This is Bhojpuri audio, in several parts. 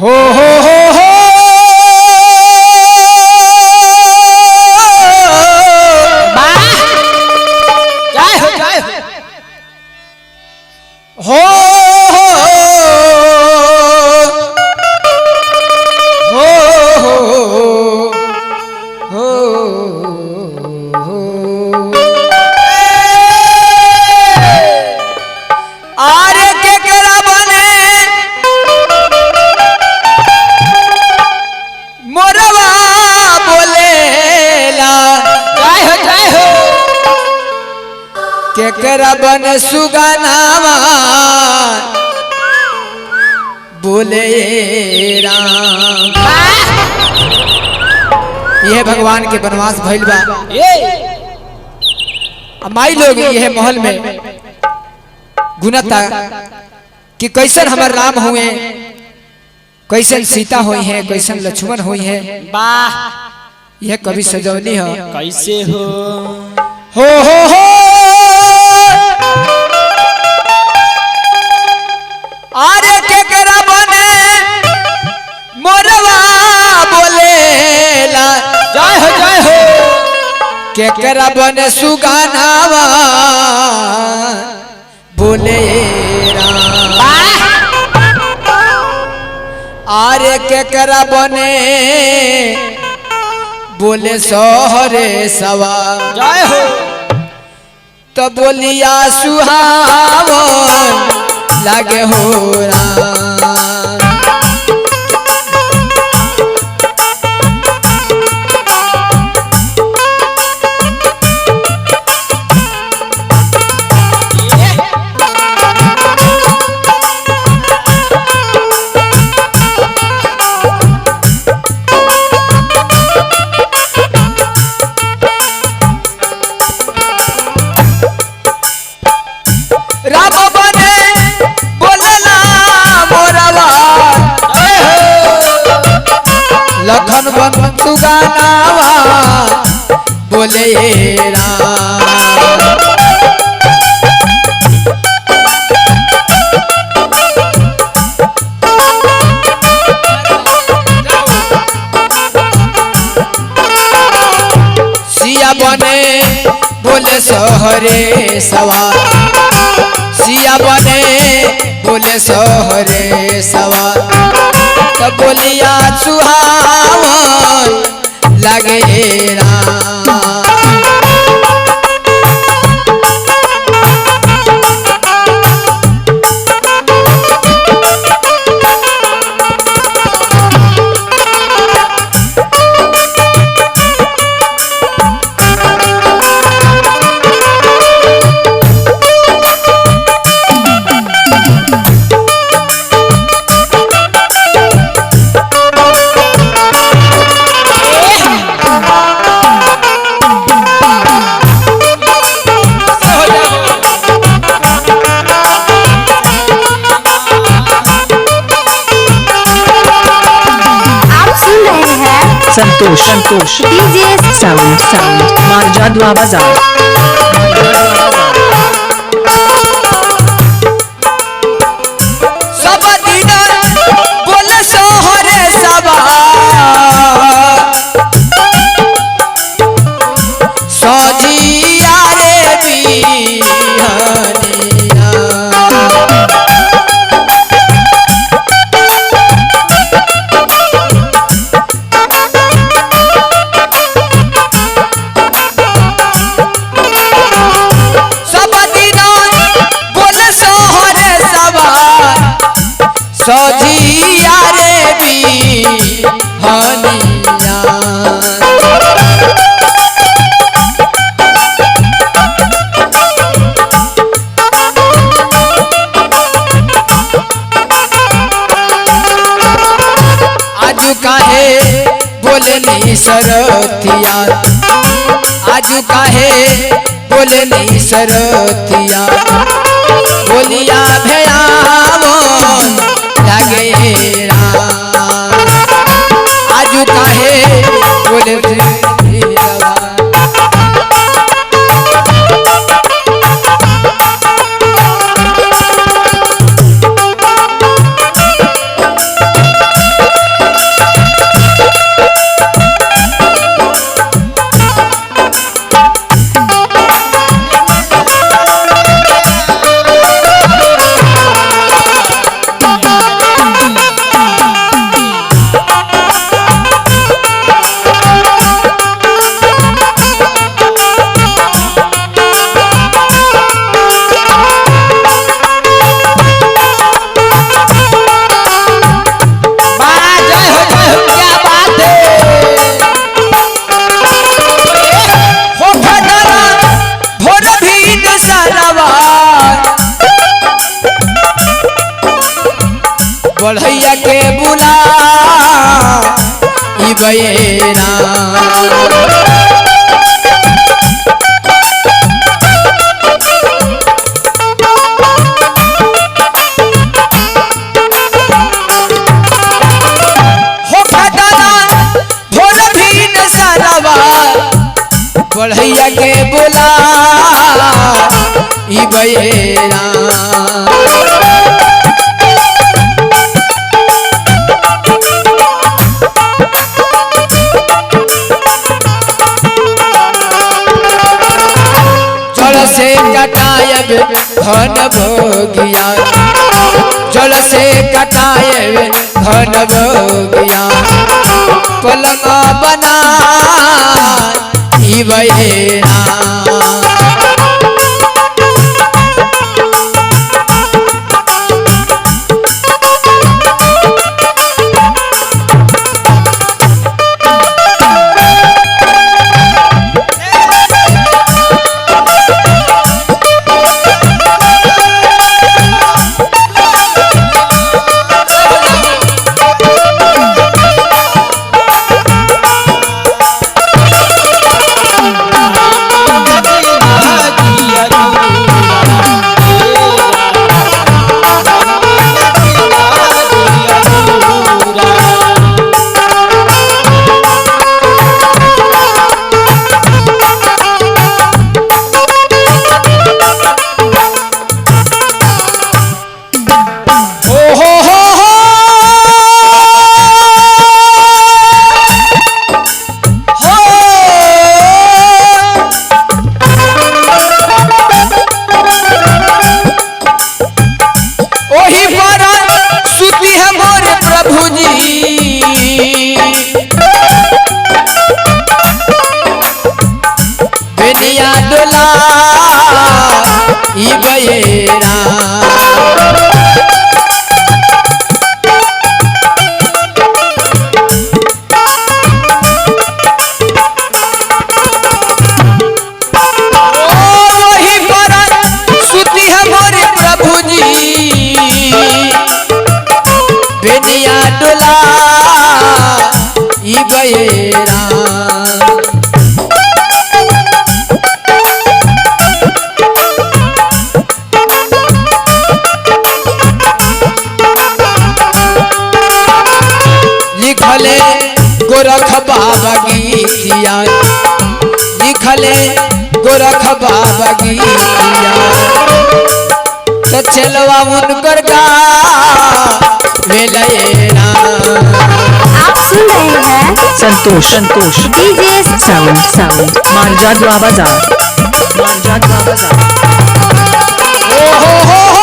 हो केकरा बन सुगनावा बोले राम। यह भगवान के वनवास भइल बा। माई लोग यह महल में गुनता कि कैसन हमार राम हुए, कैसन सीता हुई है, कैसन लक्ष्मण हुई है। वाह यह कवि सजौनी है। कैसे हो आरे केकरा बने मोरवा बोलेला जय हो केकरा बने सुगानावा बोले राम। आरे केकरा बने बोले सोहरे सवा जय हो तो बोलिया सुहावन लागे हो राम। लखन बंधु गानावा बोले राम। सिया बने बोले सोहरे सवार, सिया बने बोले सोहरे सवार तो बोलिया सुहावन लगे राम। संतोष डीजे साउंड मारजादुआ बाजार। सब दिन बोले सोहरे सवा सजिया रे बिहनिया सजिया रे बिहनिया आजू काहे बोले नहीं सरथिया, आजू काहे बोले नहीं सरथिया बोलिया भयावन लगे राम। आजू काहे बोले बढ़ैया के बुला ई बयरा बढ़ैया के बोला ई बयरा जल से कटायब धन भोगिया जल से कटायब धन भोगिया पलंग बना ई बयरा ई बयरा ओही पर सुती है मोरे प्रभु जी बेनिया डोला ई बयरा लिखले गोरख बाबा गीतिया लिखले गोरख बाबा गीतिया तो चलवा उनकर गा वेलयना। आप सुन रहे हैं संतोष संतोष डीजे साउंड मारजादवा बाजार ओ हो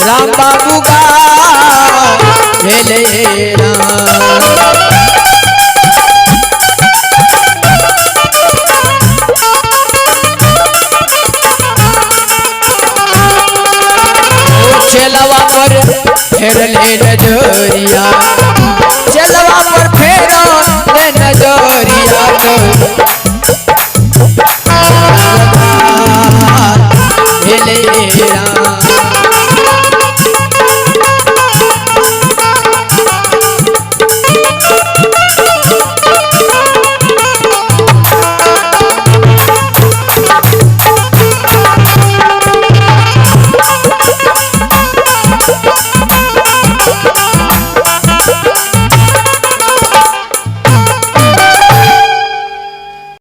राम बाबू का भेलेरा चलवा पर फेर ले नजरिया चलवा पर फेर ले नजरिया